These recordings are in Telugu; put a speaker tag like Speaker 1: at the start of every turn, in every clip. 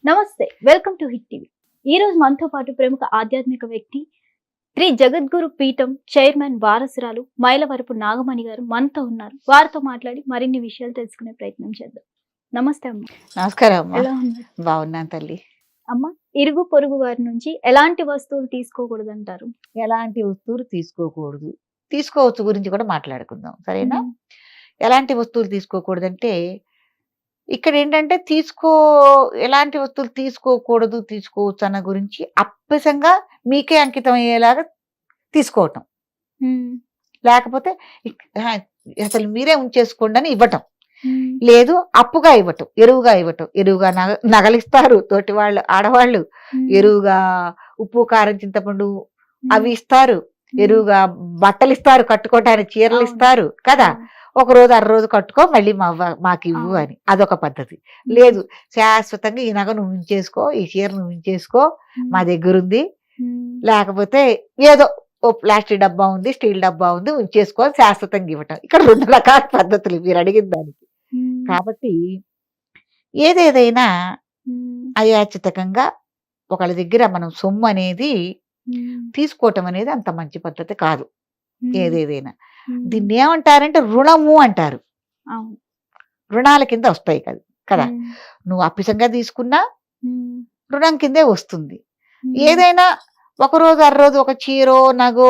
Speaker 1: నమస్తే, వెల్కమ్ టు హిట్ టీవీ. ఈ రోజు మనతో పాటు ప్రముఖ ఆధ్యాత్మిక వ్యక్తి, శ్రీ జగద్గురు పీఠం చైర్మన్ వారసురాలు మైలవరపు నాగమణి గారు మనతో ఉన్నారు. వారితో మాట్లాడి మరిన్ని విషయాలు తెలుసుకునే ప్రయత్నం చేద్దాం. నమస్తే అమ్మ.
Speaker 2: నమస్కారం అమ్మా.
Speaker 1: ఎలా ఉన్నారు?
Speaker 2: బాగున్నాను తల్లి.
Speaker 1: అమ్మ, ఇరుగు పొరుగు వారి నుంచి ఎలాంటి వస్తువులు తీసుకోకూడదు అంటారు?
Speaker 2: ఎలాంటి వస్తువులు తీసుకోకూడదు, తీసుకోవచ్చు గురించి కూడా మాట్లాడుకుందాం, సరేనా?
Speaker 1: మ్మ్.
Speaker 2: ఎలాంటి వస్తువులు తీసుకోకూడదంటే ఇక్కడ ఏంటంటే ఎలాంటి వస్తువులు తీసుకోకూడదు తీసుకోవచ్చు అన్న గురించి అప్పసంగా మీకే అంకితం అయ్యేలాగా తీసుకోవటం,
Speaker 1: మ్మ్.
Speaker 2: లేకపోతే అసలు మీరే ఉంచేసుకోండి అని ఇవ్వటం,
Speaker 1: మ్మ్.
Speaker 2: లేదు అప్పుగా ఇవ్వటం, ఎరువుగా నగలిస్తారు తోటి వాళ్ళు ఆడవాళ్ళు,
Speaker 1: మ్మ్.
Speaker 2: ఎరువుగా ఉప్పు కారం చింతపండు
Speaker 1: మ్మ్.
Speaker 2: అవి ఇస్తారు,
Speaker 1: మ్మ్.
Speaker 2: ఎరువుగా బట్టలు ఇస్తారు, కట్టుకోవటానికి చీరలు
Speaker 1: అవును.
Speaker 2: ఇస్తారు కదా.
Speaker 1: అవును.
Speaker 2: ఒక రోజు అర కట్టుకో మళ్ళీ మాకు ఇవ్వు
Speaker 1: అవును.
Speaker 2: అని అదొక పద్ధతి.
Speaker 1: మ్మ్.
Speaker 2: లేదు శాశ్వతంగా ఈ నగ నువ్వు ఉంచేసుకో, ఈ చీర నువ్వు ఉంచేసుకో, మా
Speaker 1: మ్మ్.
Speaker 2: దగ్గర ఉంది,
Speaker 1: మ్మ్.
Speaker 2: లేకపోతే ఏదో ఓ ప్లాస్టిక్ డబ్బా ఉంది, స్టీల్ డబ్బా ఉంది, ఉంచేసుకో అని శాశ్వతంగా ఇవ్వటం. ఇక్కడ 2 రకాల పద్ధతులు మీరు అడిగిన దానికి.
Speaker 1: మ్మ్.
Speaker 2: కాబట్టి ఏదేదైనా
Speaker 1: మ్మ్.
Speaker 2: అయాచితకంగా ఒకళ్ళ దగ్గర మనం సొమ్ము అనేది
Speaker 1: మ్మ్.
Speaker 2: తీసుకోవటం అనేది అంత మంచి పద్ధతి కాదు.
Speaker 1: మ్మ్.
Speaker 2: ఏదేదైనా
Speaker 1: మ్మ్.
Speaker 2: దీన్ని ఏమంటారంటే రుణము అంటారు.
Speaker 1: అవును.
Speaker 2: రుణాల కింద వస్తాయి కదా.
Speaker 1: మ్మ్.
Speaker 2: నువ్వు అప్పిసంగా తీసుకున్నా
Speaker 1: మ్మ్.
Speaker 2: రుణం కిందే వస్తుంది.
Speaker 1: మ్మ్.
Speaker 2: ఏదైనా ఒక రోజు అర ఒక చీరో నగో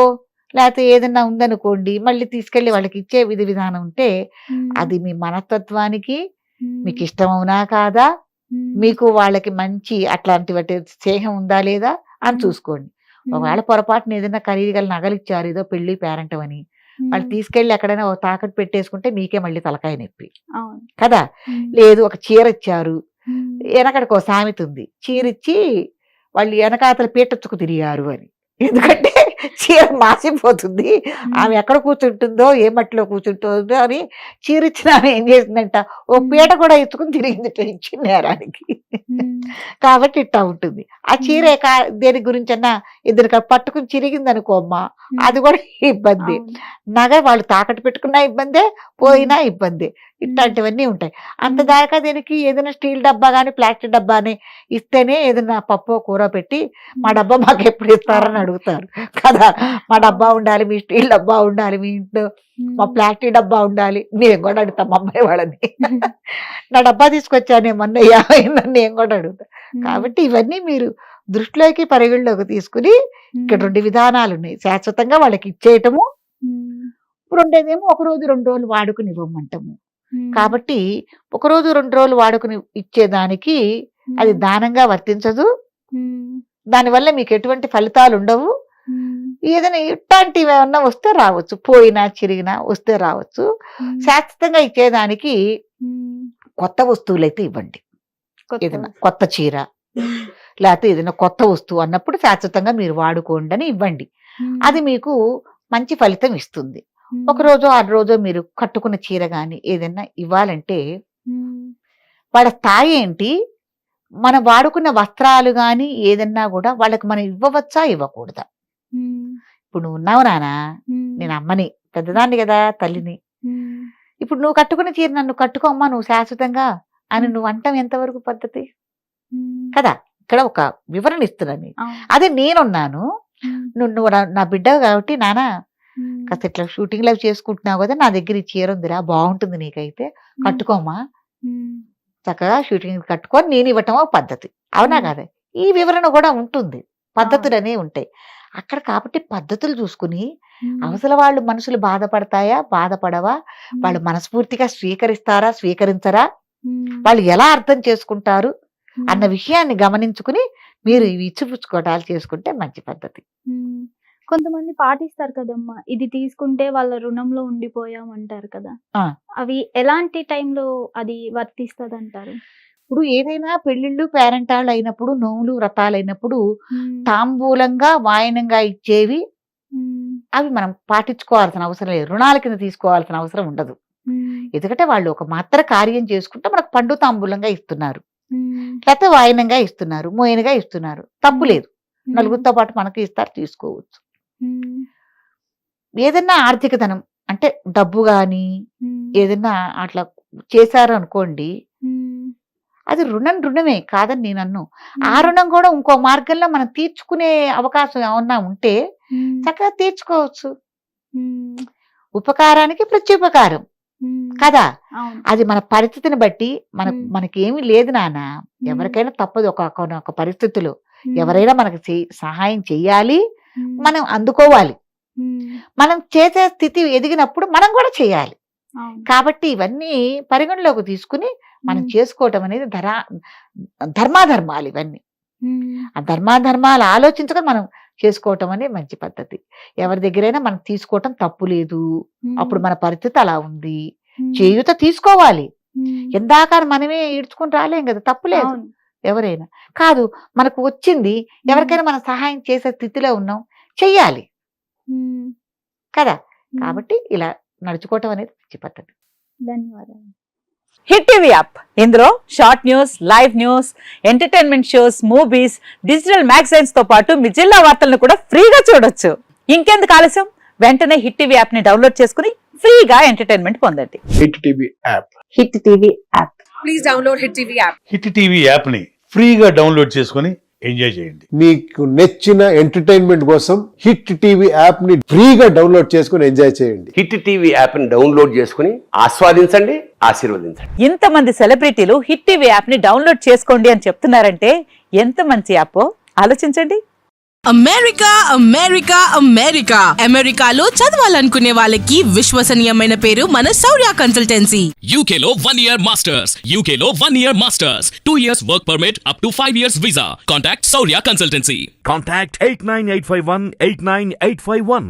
Speaker 2: లేకపోతే ఏదైనా ఉందనుకోండి, మళ్ళీ తీసుకెళ్లి వాళ్ళకి ఇచ్చే విధానం ఉంటే
Speaker 1: మ్మ్.
Speaker 2: అది మీ మనస్తత్వానికి
Speaker 1: మ్మ్.
Speaker 2: మీకు ఇష్టమవునా కాదా,
Speaker 1: మ్మ్.
Speaker 2: మీకు వాళ్ళకి మంచి అట్లాంటి వాటి స్నేహం ఉందా లేదా అని
Speaker 1: మ్మ్.
Speaker 2: చూసుకోండి.
Speaker 1: మ్మ్.
Speaker 2: ఒకవేళ పొరపాటున ఏదైనా ఖరీదుగల నగలిచ్చారు, ఏదో పెళ్లి పేరంటం అని, వాళ్ళు
Speaker 1: మ్మ్.
Speaker 2: తీసుకెళ్లి ఎక్కడైనా ఒక తాకట్టు పెట్టేసుకుంటే మీకే మళ్ళీ తలకాయ నొప్పి
Speaker 1: అవును.
Speaker 2: కదా.
Speaker 1: మ్మ్.
Speaker 2: లేదు ఒక చీర ఇచ్చారు,
Speaker 1: మ్మ్.
Speaker 2: వెనకడికి ఒక సామెత ఉంది, చీరిచ్చి వాళ్ళు వెనకాతల పీటచ్చుకు తిరిగారు అని. ఎందుకంటే చీర మాసిపోతుంది, ఆమె
Speaker 1: మ్మ్.
Speaker 2: ఎక్కడ కూర్చుంటుందో ఏ మట్టిలో కూర్చుంటుందో అని చీరిచ్చిన ఆమె ఏం చేసిందంట, ఓ
Speaker 1: మ్మ్.
Speaker 2: పీట కూడా ఎత్తుకుని తిరిగింది ఇచ్చిన నేరానికి.
Speaker 1: మ్మ్.
Speaker 2: కాబట్టి ఇట్టా ఉంటుంది. ఆ చీర
Speaker 1: మ్మ్.
Speaker 2: దేని గురించి అన్నా ఇద్దరు పట్టుకుని చిరిగింది అనుకో అమ్మా,
Speaker 1: మ్మ్.
Speaker 2: అది కూడా ఇబ్బంది.
Speaker 1: అవును.
Speaker 2: నగ వాళ్ళు తాకట్టు పెట్టుకున్నా ఇబ్బందే,
Speaker 1: మ్మ్.
Speaker 2: పోయినా ఇబ్బంది.
Speaker 1: మ్మ్.
Speaker 2: ఇట్లాంటివన్నీ ఉంటాయి. అంత
Speaker 1: మ్మ్.
Speaker 2: దాకా దీనికి ఏదైనా స్టీల్ డబ్బా కానీ ప్లాస్టిక్ డబ్బాని ఇస్తేనే ఏదైనా పప్పు కూర పెట్టి మా
Speaker 1: మ్మ్.
Speaker 2: డబ్బా మాకు ఎప్పుడు ఇస్తారని
Speaker 1: అవును.
Speaker 2: అడుగుతారు కదా. మా డబ్బా
Speaker 1: అవును.
Speaker 2: ఉండాలి, మీ స్టీల్ డబ్బా ఉండాలి, మీ ఇంట్లో మా
Speaker 1: మ్మ్.
Speaker 2: ప్లాస్టిక్ డబ్బా ఉండాలి. మేము కూడా అడుగుతాం మా అమ్మాయి వాళ్ళని,
Speaker 1: మ్మ్.
Speaker 2: నా డబ్బా తీసుకొచ్చాను మొన్నయ్యా అయిందని నేను కూడా అడుగుతా.
Speaker 1: మ్మ్.
Speaker 2: కాబట్టి ఇవన్నీ మీరు దృష్టిలోకి పరిగణలోకి తీసుకుని ఇక్కడ
Speaker 1: మ్మ్.
Speaker 2: 2 విధానాలు ఉన్నాయి. శాశ్వతంగా వాళ్ళకి ఇచ్చేయటము,
Speaker 1: మ్మ్.
Speaker 2: రెండోదేమో ఒక రోజు 2 రోజులు వాడుకుని ఇవ్వమంటాము.
Speaker 1: మ్మ్.
Speaker 2: కాబట్టి ఒక రోజు 2 రోజులు వాడుకుని ఇచ్చేదానికి అది
Speaker 1: మ్మ్.
Speaker 2: దానంగా వర్తించదు.
Speaker 1: మ్మ్.
Speaker 2: దానివల్ల మీకు ఎటువంటి ఫలితాలు ఉండవు.
Speaker 1: మ్మ్.
Speaker 2: ఏదైనా ఇట్లాంటివి ఏమన్నా వస్తే రావచ్చు, పోయినా చిరిగినా వస్తే రావచ్చు.
Speaker 1: మ్మ్.
Speaker 2: శాశ్వతంగా ఇచ్చేదానికి
Speaker 1: మ్మ్.
Speaker 2: కొత్త వస్తువులైతే ఇవ్వండి.
Speaker 1: కొత్త
Speaker 2: ఏదైనా
Speaker 1: వస్తువు.
Speaker 2: కొత్త చీర
Speaker 1: మ్మ్.
Speaker 2: లేకపోతే ఏదైనా కొత్త వస్తువు అన్నప్పుడు శాశ్వతంగా మీరు వాడుకోండి అని ఇవ్వండి.
Speaker 1: మ్మ్.
Speaker 2: అది మీకు మంచి ఫలితం ఇస్తుంది.
Speaker 1: మ్మ్.
Speaker 2: ఒక రోజో 6 రోజో మీరు కట్టుకున్న చీర కానీ ఏదైనా ఇవ్వాలంటే
Speaker 1: మ్మ్.
Speaker 2: వాళ్ళ స్థాయి ఏంటి, మనం వాడుకున్న వస్త్రాలు కానీ ఏదన్నా కూడా వాళ్ళకి మనం ఇవ్వవచ్చా ఇవ్వకూడదా.
Speaker 1: మ్మ్.
Speaker 2: ఇప్పుడు నువ్వు ఉన్నావు నానా,
Speaker 1: మ్మ్.
Speaker 2: నేను అమ్మని పెద్దదాన్ని కదా, తల్లిని.
Speaker 1: మ్మ్.
Speaker 2: ఇప్పుడు నువ్వు కట్టుకున్న చీర నన్ను కట్టుకో అమ్మా నువ్వు శాశ్వతంగా అని నువ్వు అంటాం ఎంతవరకు పద్ధతి
Speaker 1: మ్మ్.
Speaker 2: కదా. ఇక్కడ ఒక వివరణ ఇస్తున్నాను నీకు.
Speaker 1: అవును.
Speaker 2: అదే నేనున్నాను,
Speaker 1: మ్మ్.
Speaker 2: నువ్వు నా బిడ్డ కాబట్టి నానా
Speaker 1: మ్మ్.
Speaker 2: కాస్త ఇట్లా షూటింగ్ లవ్ చేసుకుంటున్నావు కదా, నా దగ్గర ఈ చీర ఉందిరా బాగుంటుంది నీకైతే కట్టుకోమా,
Speaker 1: మ్మ్.
Speaker 2: చక్కగా షూటింగ్ కట్టుకొని నేను ఇవ్వటం ఒక పద్ధతి. అవునా
Speaker 1: మ్మ్.
Speaker 2: కదా. ఈ వివరణ కూడా ఉంటుంది,
Speaker 1: అవును.
Speaker 2: పద్ధతులు అనేవి ఉంటాయి అక్కడ. కాబట్టి పద్ధతులు చూసుకుని
Speaker 1: మ్మ్.
Speaker 2: అవసల వాళ్ళు మనసులు బాధపడతాయా బాధపడవా,
Speaker 1: మ్మ్.
Speaker 2: వాళ్ళు మనస్ఫూర్తిగా స్వీకరిస్తారా స్వీకరించరా,
Speaker 1: మ్మ్.
Speaker 2: వాళ్ళు ఎలా అర్థం చేసుకుంటారు అన్న
Speaker 1: మ్మ్.
Speaker 2: విషయాన్ని గమనించుకుని మీరు ఇవి ఇచ్చిపుచ్చుకోవటాలు చేసుకుంటే మంచి పద్ధతి.
Speaker 1: మ్మ్. కొంతమంది పాటిస్తారు కదమ్మా, ఇది తీసుకుంటే వాళ్ళ రుణంలో ఉండిపోయాం అంటారు కదా.
Speaker 2: ఆ,
Speaker 1: అవి ఎలాంటి టైంలో అది వర్తిస్తుంది అంటారు?
Speaker 2: ఇప్పుడు ఏదైనా పెళ్లిళ్ళు పేరంటాళ్ళు అయినప్పుడు, నోములు వ్రతాలు అయినప్పుడు
Speaker 1: మ్మ్.
Speaker 2: తాంబూలంగా వాయనంగా ఇచ్చేవి
Speaker 1: మ్మ్.
Speaker 2: అవి మనం పాటించుకోవాల్సిన అవసరం లేదు, రుణాల కింద తీసుకోవాల్సిన అవసరం ఉండదు.
Speaker 1: మ్మ్.
Speaker 2: ఎందుకంటే వాళ్ళు ఒక మాత్ర కార్యం చేసుకుంటే మనకు పండు తాంబూలంగా ఇస్తున్నారు,
Speaker 1: మ్మ్.
Speaker 2: లేకపోతే వాయనంగా ఇస్తున్నారు, మోయనగా ఇస్తున్నారు, తప్పు
Speaker 1: మ్మ్.
Speaker 2: లేదు. నలుగురితో పాటు మనకి ఇస్తారు, తీసుకోవచ్చు.
Speaker 1: మ్మ్.
Speaker 2: ఏదన్నా ఆర్థిక ధనం అంటే డబ్బు కానీ
Speaker 1: మ్మ్.
Speaker 2: ఏదన్నా అట్లా చేశారు అనుకోండి,
Speaker 1: మ్మ్.
Speaker 2: అది రుణమే కాదని నేను అన్ను. ఆ రుణం కూడా ఇంకో మార్గంలో మనం తీర్చుకునే అవకాశం ఏమన్నా ఉంటే చక్కగా తీర్చుకోవచ్చు. ఉపకారానికి ప్రత్యుపకారం కదా. అది మన పరిస్థితిని బట్టి మనకి ఏమీ లేదు నాన్న. ఎవరికైనా తప్పదు ఒక పరిస్థితిలో. ఎవరైనా మనకు సహాయం చెయ్యాలి, మనం అందుకోవాలి. మనం చేసే స్థితి ఎదిగినప్పుడు మనం కూడా చేయాలి. కాబట్టి ఇవన్నీ పరిగణలోకి తీసుకుని మనం చేసుకోవటం అనేది ధర్మాధర్మాలు ఇవన్నీ. ఆ ధర్మాధర్మాలు ఆలోచించుకొని మనం చేసుకోవటం అనేది మంచి పద్ధతి. ఎవరి దగ్గరైనా మనం తీసుకోవటం తప్పు లేదు. అప్పుడు మన పరిస్థితి అలా ఉంది, చేయూత తీసుకోవాలి. ఎందాక మనమే ఈడ్చుకుని రాలేం కదా, తప్పులేదు. ఎవరైనా కాదు, మనకు వచ్చింది, ఎవరికైనా మనం సహాయం చేసే స్థితిలో ఉన్నాం, చెయ్యాలి కదా. కాబట్టి ఇలా నడుచుకోవటం అనేది మంచి పద్ధతి.
Speaker 1: ధన్యవాదాలు.
Speaker 3: హిట్ టీవీ యాప్, ఇందులో short news, live news, entertainment shows, movies, digital magazines తో పాటు మీ జిల్లా వార్తలను కూడా ఫ్రీగా చూడొచ్చు. ఇంకెందుకు ఆలస్యం, వెంటనే హిట్ టీవీ యాప్ ని డౌన్లోడ్ చేసుకుని ఫ్రీగా ఎంటర్టైన్మెంట్ పొందండి.
Speaker 4: Hit TV app.
Speaker 3: Hit TV app.
Speaker 5: Please download hit TV app.
Speaker 6: Hit TV app ని ఫ్రీగా డౌన్లోడ్ చేసుకొని ఎంజాయ్ చేయండి.
Speaker 4: మీకు నచ్చిన ఎంటర్టైన్మెంట్ కోసం హిట్ టీవీ యాప్ ని ఫ్రీగా డౌన్లోడ్ చేసుకుని ఎంజాయ్ చేయండి.
Speaker 7: హిట్ టీవీ యాప్ ని డౌన్లోడ్ చేసుకుని ఆస్వాదించండి, ఆశీర్వదించండి.
Speaker 3: ఇంతమంది సెలబ్రిటీలు హిట్ టీవీ యాప్ ని డౌన్లోడ్ చేసుకోండి అని చెప్తున్నారంటే ఎంత మంచి యాప్ ఆలోచించండి.
Speaker 8: అమెరికా అమెరికా అమెరికా అమెరికాలో చదవాలనుకునే వాళ్ళకి విశ్వసనీయమైన పేరు మన శౌర్య కన్సల్టెన్సీ.
Speaker 9: UK లో 1 year masters. UK లో 1 year masters. 2 years work permit up to 5 years visa. Contact Saurya Consultancy.
Speaker 10: Contact 89851 89851.